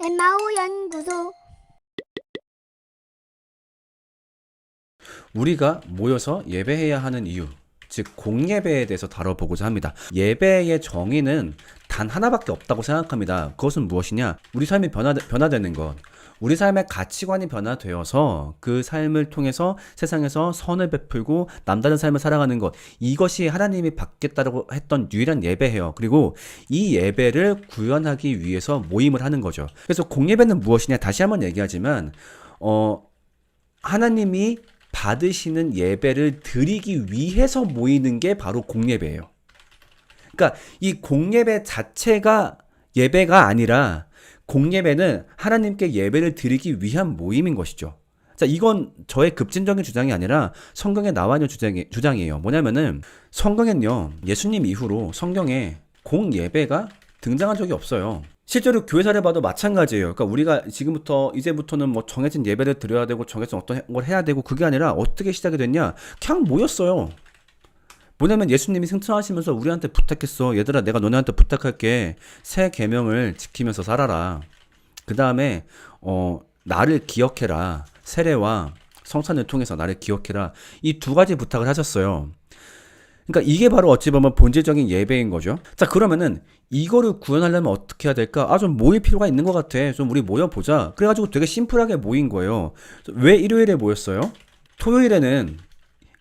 엠마오 연구소. 우리가 모여서 예배해야 하는 이유, 즉 공예배에 대해서 다뤄보고자 합니다. 예배의 정의는 단 하나밖에 없다고 생각합니다. 그것은 무엇이냐? 우리 삶이 변화되는 것. 우리 삶의 가치관이 변화되어서 그 삶을 통해서 세상에서 선을 베풀고 남다른 삶을 살아가는 것. 이것이 하나님이 받겠다고 했던 유일한 예배예요. 그리고 이 예배를 구현하기 위해서 모임을 하는 거죠. 그래서 공예배는 무엇이냐? 다시 한번 얘기하지만 하나님이 받으시는 예배를 드리기 위해서 모이는 게 바로 공예배예요. 그러니까 이 공예배 자체가 예배가 아니라 공예배는 하나님께 예배를 드리기 위한 모임인 것이죠. 자, 이건 저의 급진적인 주장이 아니라 성경에 나와 있는 주장이에요. 뭐냐면은 성경엔요, 예수님 이후로 성경에 공예배가 등장한 적이 없어요. 실제로 교회사를 봐도 마찬가지예요. 그러니까 우리가 이제부터는 뭐 정해진 예배를 드려야 되고 정해진 어떤 걸 해야 되고 그게 아니라 어떻게 시작이 됐냐? 그냥 모였어요. 뭐냐면 예수님이 승천하시면서 우리한테 부탁했어. 얘들아, 내가 너네한테 부탁할게. 새 계명을 지키면서 살아라. 그 다음에 나를 기억해라. 세례와 성찬을 통해서 나를 기억해라. 이 두 가지 부탁을 하셨어요. 그러니까 이게 바로 어찌 보면 본질적인 예배인 거죠. 자, 그러면은 이거를 구현하려면 어떻게 해야 될까? 좀 모일 필요가 있는 것 같아. 좀 우리 모여보자. 그래가지고 되게 심플하게 모인 거예요. 왜 일요일에 모였어요? 토요일에는,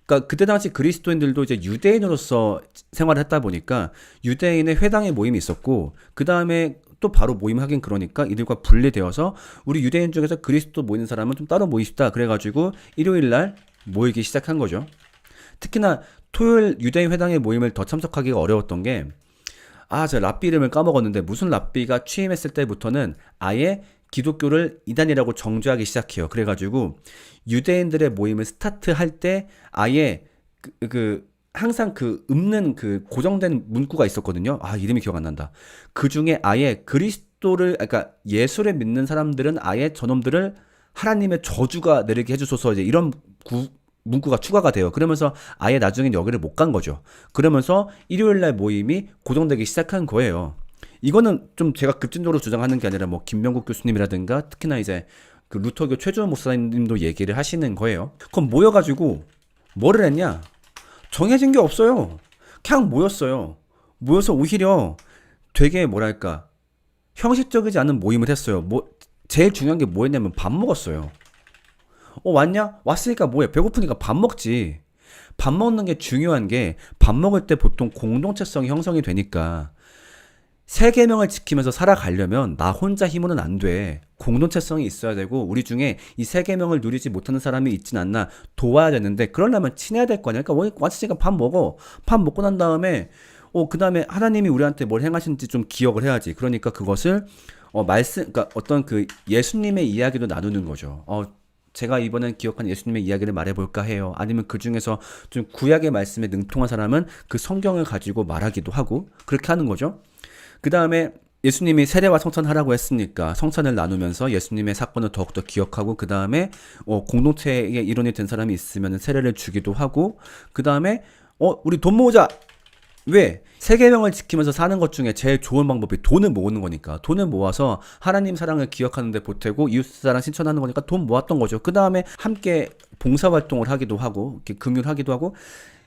그러니까 그때 당시 그리스도인들도 이제 유대인으로서 생활을 했다 보니까 유대인의 회당의 모임이 있었고, 그 다음에 또 바로 모임하긴 그러니까 이들과 분리되어서 우리 유대인 중에서 그리스도 모이는 사람은 좀 따로 모이시다. 그래가지고 일요일날 모이기 시작한 거죠. 특히나 토요일 유대인 회당의 모임을 더 참석하기가 어려웠던 게, 저 랍비 이름을 까먹었는데 무슨 랍비가 취임했을 때부터는 아예 기독교를 이단이라고 정죄하기 시작해요. 그래가지고 유대인들의 모임을 스타트할 때 아예 항상 읊는 고정된 문구가 있었거든요. 이름이 기억 안 난다. 그 중에 아예 그러니까 예수를 믿는 사람들은 아예 저놈들을 하나님의 저주가 내리게 해주소서, 이제 이런 문구가 추가가 돼요. 그러면서 아예 나중엔 여기를 못 간 거죠. 그러면서 일요일날 모임이 고정되기 시작한 거예요. 이거는 좀 제가 급진적으로 주장하는 게 아니라 뭐 김명국 교수님이라든가 특히나 이제 그 루터교 최주원 목사님도 얘기를 하시는 거예요. 그럼 모여가지고 뭐를 했냐? 정해진 게 없어요. 그냥 모였어요. 모여서 오히려 되게 뭐랄까 형식적이지 않은 모임을 했어요. 제일 중요한 게 뭐였냐면 밥 먹었어요. 왔냐? 왔으니까 뭐해? 배고프니까 밥 먹지. 밥 먹는 게 중요한 게, 밥 먹을 때 보통 공동체성이 형성이 되니까 세 계명을 지키면서 살아가려면 나 혼자 힘으로는 안 돼. 공동체성이 있어야 되고, 우리 중에 이 세 계명을 누리지 못하는 사람이 있진 않나, 도와야 되는데, 그러려면 친해야 될 거 아니야. 그러니까 왔으니까 밥 먹어. 밥 먹고 난 다음에 그 다음에 하나님이 우리한테 뭘 행하신지 좀 기억을 해야지. 그러니까 그것을 그러니까 어떤 예수님의 이야기도 나누는 거죠. 제가 이번엔 기억한 예수님의 이야기를 말해볼까 해요. 아니면 그 중에서 좀 구약의 말씀에 능통한 사람은 그 성경을 가지고 말하기도 하고 그렇게 하는 거죠. 그 다음에 예수님이 세례와 성찬하라고 했으니까 성찬을 나누면서 예수님의 사건을 더욱더 기억하고, 그 다음에 공동체의 일원이 된 사람이 있으면 세례를 주기도 하고, 그 다음에 우리 돈 모으자. 왜? 세계명을 지키면서 사는 것 중에 제일 좋은 방법이 돈을 모으는 거니까, 돈을 모아서 하나님 사랑을 기억하는 데 보태고 이웃사랑 실천하는 거니까 돈 모았던 거죠. 그 다음에 함께 봉사활동을 하기도 하고 이렇게 금융하기도 하고,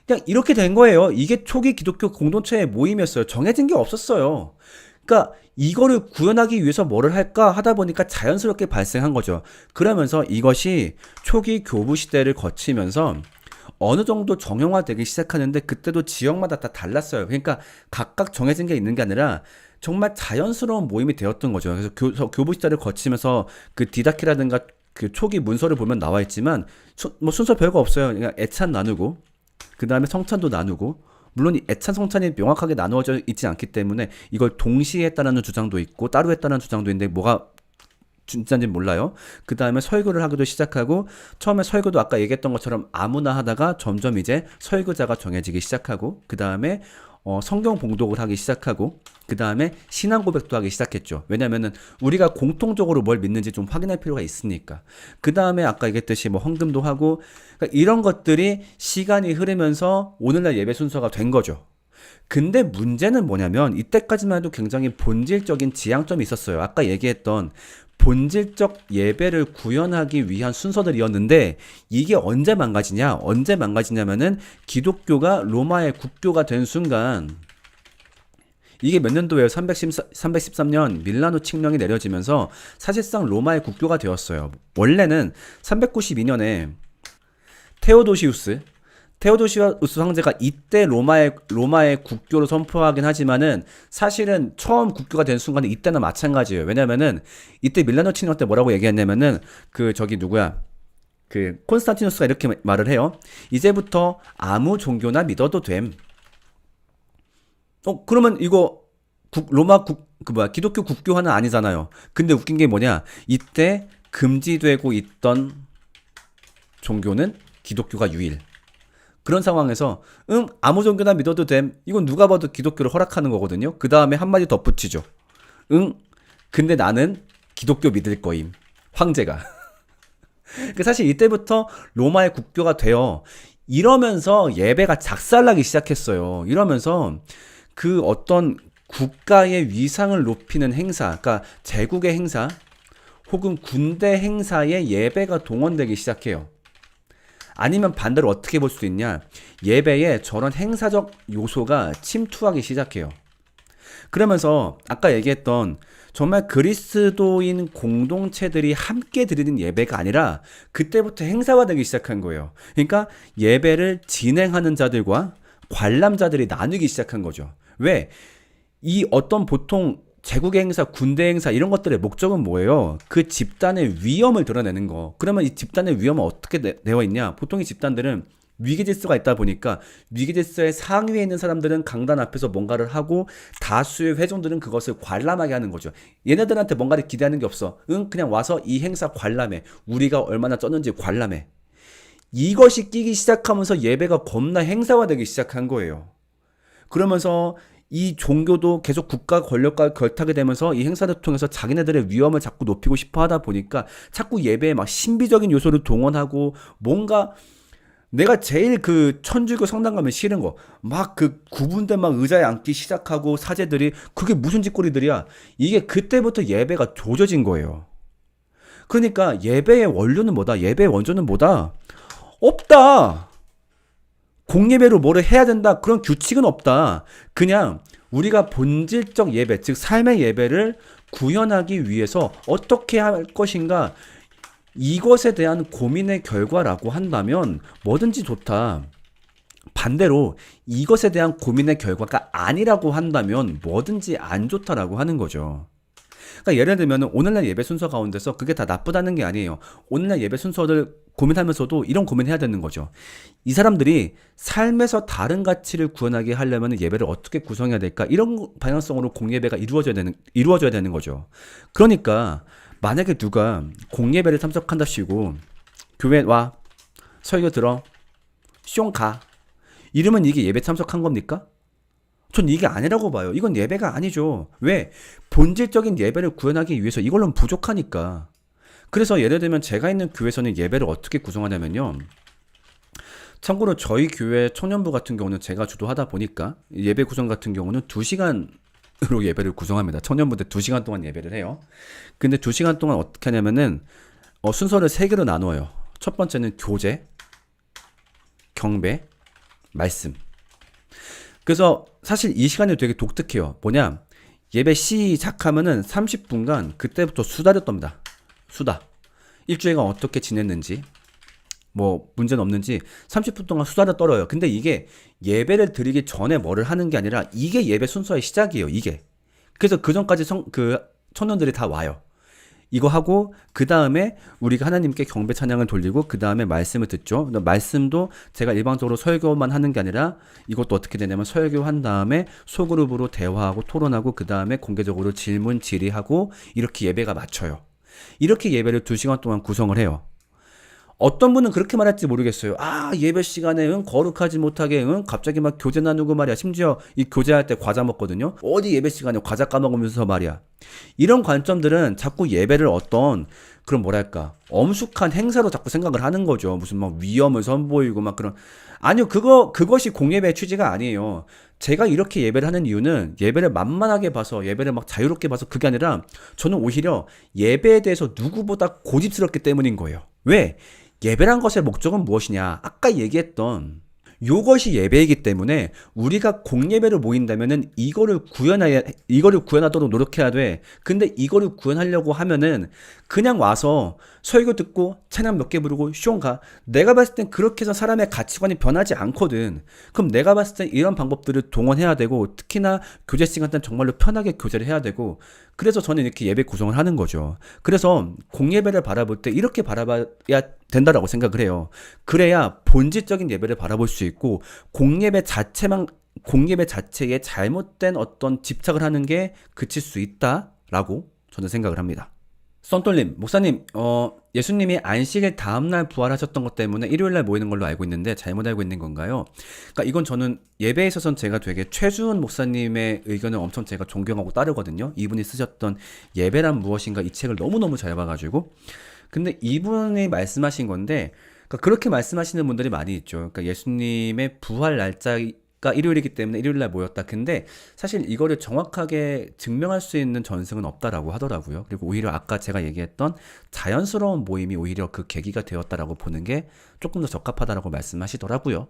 그냥 이렇게 된 거예요. 이게 초기 기독교 공동체의 모임이었어요. 정해진 게 없었어요. 그러니까 이거를 구현하기 위해서 뭐를 할까 하다 보니까 자연스럽게 발생한 거죠. 그러면서 이것이 초기 교부 시대를 거치면서 어느 정도 정형화되기 시작하는데, 그때도 지역마다 다 달랐어요. 그러니까 각각 정해진 게 있는 게 아니라 정말 자연스러운 모임이 되었던 거죠. 그래서 교부 시대를 거치면서 그 디다케라든가 그 초기 문서를 보면 나와 있지만 뭐 순서 별거 없어요. 그냥 애찬 나누고, 그 다음에 성찬도 나누고, 물론 이 애찬 성찬이 명확하게 나누어져 있지 않기 때문에 이걸 동시에 했다는 주장도 있고 따로 했다는 주장도 있는데 뭐가 진짜인지 몰라요. 그 다음에 설교를 하기도 시작하고, 처음에 설교도 아까 얘기했던 것처럼 아무나 하다가 점점 이제 설교자가 정해지기 시작하고, 그 다음에 성경 봉독을 하기 시작하고, 그 다음에 신앙 고백도 하기 시작했죠. 왜냐면은 우리가 공통적으로 뭘 믿는지 좀 확인할 필요가 있으니까. 그 다음에 아까 얘기했듯이 뭐 헌금도 하고, 그러니까 이런 것들이 시간이 흐르면서 오늘날 예배 순서가 된 거죠. 근데 문제는 뭐냐면 이때까지만 해도 굉장히 본질적인 지향점이 있었어요. 아까 얘기했던 본질적 예배를 구현하기 위한 순서들이었는데 이게 언제 망가지냐면은 기독교가 로마의 국교가 된 순간 이게 몇 년도예요? 313년 밀라노 칙령이 내려지면서 사실상 로마의 국교가 되었어요. 원래는 392년에 테오도시우스 황제가 이때 로마의 국교로 선포하긴 하지만은 사실은 처음 국교가 된 순간에 이때는 마찬가지예요. 왜냐면은 이때 밀라노 칙령 때 뭐라고 얘기했냐면은 콘스탄티누스가 이렇게 말을 해요. 이제부터 아무 종교나 믿어도 됨. 그러면 이거 기독교 국교화는 아니잖아요. 근데 웃긴 게 뭐냐? 이때 금지되고 있던 종교는 기독교가 유일. 그런 상황에서 아무 종교나 믿어도 됨. 이건 누가 봐도 기독교를 허락하는 거거든요. 그 다음에 한마디 덧붙이죠. 근데 나는 기독교 믿을 거임. 황제가. 사실 이때부터 로마의 국교가 되어 이러면서 예배가 작살나기 시작했어요. 이러면서 그 어떤 국가의 위상을 높이는 행사, 그러니까 제국의 행사 혹은 군대 행사에 예배가 동원되기 시작해요. 아니면 반대로 어떻게 볼 수 있냐? 예배에 저런 행사적 요소가 침투하기 시작해요. 그러면서 아까 얘기했던 정말 그리스도인 공동체들이 함께 드리는 예배가 아니라 그때부터 행사화되기 시작한 거예요. 그러니까 예배를 진행하는 자들과 관람자들이 나누기 시작한 거죠. 왜? 이 어떤 보통 제국의 행사, 군대 행사 이런 것들의 목적은 뭐예요? 그 집단의 위험을 드러내는 거. 그러면 이 집단의 위험은 어떻게 되어 있냐? 보통 이 집단들은 위계질서가 있다 보니까 위계질서의 상위에 있는 사람들은 강단 앞에서 뭔가를 하고 다수의 회중들은 그것을 관람하게 하는 거죠. 얘네들한테 뭔가를 기대하는 게 없어. 그냥 와서 이 행사 관람해. 우리가 얼마나 쪘는지 관람해. 이것이 끼기 시작하면서 예배가 겁나 행사화되기 시작한 거예요. 그러면서 이 종교도 계속 국가 권력과 결탁이 되면서 이 행사를 통해서 자기네들의 위험을 자꾸 높이고 싶어 하다 보니까 자꾸 예배에 막 신비적인 요소를 동원하고 뭔가 내가 제일 그 천주교 성당 가면 싫은 거 막 그 구분된 막 의자에 앉기 시작하고 사제들이 그게 무슨 짓거리들이야. 이게 그때부터 예배가 조져진 거예요. 그러니까 예배의 원료는 뭐다? 예배의 원조는 뭐다? 없다. 공예배로 뭐를 해야 된다. 그런 규칙은 없다. 그냥 우리가 본질적 예배, 즉 삶의 예배를 구현하기 위해서 어떻게 할 것인가 이것에 대한 고민의 결과라고 한다면 뭐든지 좋다. 반대로 이것에 대한 고민의 결과가 아니라고 한다면 뭐든지 안 좋다라고 하는 거죠. 그러니까 예를 들면 오늘날 예배 순서 가운데서 그게 다 나쁘다는 게 아니에요. 오늘날 예배 순서를 고민하면서도 이런 고민해야 되는 거죠. 이 사람들이 삶에서 다른 가치를 구현하게 하려면 예배를 어떻게 구성해야 될까? 이런 방향성으로 공예배가 이루어져야 되는 거죠. 그러니까 만약에 누가 공예배를 참석한답시고 교회 와 설교 들어 숑 가 이러면 이게 예배 참석한 겁니까? 전 이게 아니라고 봐요. 이건 예배가 아니죠. 왜? 본질적인 예배를 구현하기 위해서 이걸로는 부족하니까. 그래서 예를 들면 제가 있는 교회에서는 예배를 어떻게 구성하냐면요. 참고로 저희 교회 청년부 같은 경우는 제가 주도하다 보니까 예배 구성 같은 경우는 2시간으로 예배를 구성합니다. 청년부들 2시간 동안 예배를 해요. 근데 2시간 동안 어떻게 하냐면은 순서를 3개로 나누어요. 첫 번째는 교제, 경배, 말씀. 그래서 사실 이 시간이 되게 독특해요. 뭐냐? 예배 시작하면은 30분간 그때부터 수다를 떱니다. 수다. 일주일간 어떻게 지냈는지, 뭐 문제는 없는지 30분 동안 수다를 떨어요. 근데 이게 예배를 드리기 전에 뭐를 하는 게 아니라 이게 예배 순서의 시작이에요. 이게. 그래서 그 전까지 청년들이 다 와요. 이거 하고 그 다음에 우리가 하나님께 경배 찬양을 돌리고 그 다음에 말씀을 듣죠. 말씀도 제가 일방적으로 설교만 하는 게 아니라 이것도 어떻게 되냐면 설교한 다음에 소그룹으로 대화하고 토론하고 그 다음에 공개적으로 질문 질의하고 이렇게 예배가 맞춰요. 이렇게 예배를 2시간 동안 구성을 해요. 어떤 분은 그렇게 말할지 모르겠어요. 예배 시간에 거룩하지 못하게 갑자기 막 교제 나누고 말이야. 심지어 이 교제할 때 과자 먹거든요. 어디 예배 시간에 과자 까먹으면서 말이야. 이런 관점들은 자꾸 예배를 어떤 그런 뭐랄까 엄숙한 행사로 자꾸 생각을 하는 거죠. 무슨 막 위험을 선보이고 막 그런. 아니요, 그것이 공예배의 취지가 아니에요. 제가 이렇게 예배를 하는 이유는 예배를 만만하게 봐서 예배를 막 자유롭게 봐서 그게 아니라 저는 오히려 예배에 대해서 누구보다 고집스럽기 때문인 거예요. 왜? 예배란 것의 목적은 무엇이냐? 아까 얘기했던 요것이 예배이기 때문에 우리가 공예배를 모인다면은 이거를 구현하도록 노력해야 돼. 근데 이거를 구현하려고 하면은 그냥 와서 설교 듣고 찬양 몇 개 부르고 쇼 가. 내가 봤을 땐 그렇게 해서 사람의 가치관이 변하지 않거든. 그럼 내가 봤을 땐 이런 방법들을 동원해야 되고, 특히나 교제 시간 때는 정말로 편하게 교제를 해야 되고, 그래서 저는 이렇게 예배 구성을 하는 거죠. 그래서 공예배를 바라볼 때 이렇게 바라봐야 된다라고 생각을 해요. 그래야 본질적인 예배를 바라볼 수 있고, 공예배 자체에 잘못된 어떤 집착을 하는 게 그칠 수 있다라고 저는 생각을 합니다. 썬돌님, 목사님, 예수님이 안식일 다음날 부활하셨던 것 때문에 일요일날 모이는 걸로 알고 있는데 잘못 알고 있는 건가요? 그러니까 이건 저는 예배에 있어서는 제가 되게 최주은 목사님의 의견을 엄청 제가 존경하고 따르거든요. 이분이 쓰셨던 예배란 무엇인가 이 책을 너무너무 잘 봐가지고. 근데 이분이 말씀하신 건데, 그러니까 그렇게 말씀하시는 분들이 많이 있죠. 그러니까 예수님의 부활 날짜가 일요일이기 때문에 일요일날 모였다. 근데 사실 이거를 정확하게 증명할 수 있는 전승은 없다라고 하더라고요. 그리고 오히려 아까 제가 얘기했던 자연스러운 모임이 오히려 그 계기가 되었다라고 보는 게 조금 더 적합하다라고 말씀하시더라고요.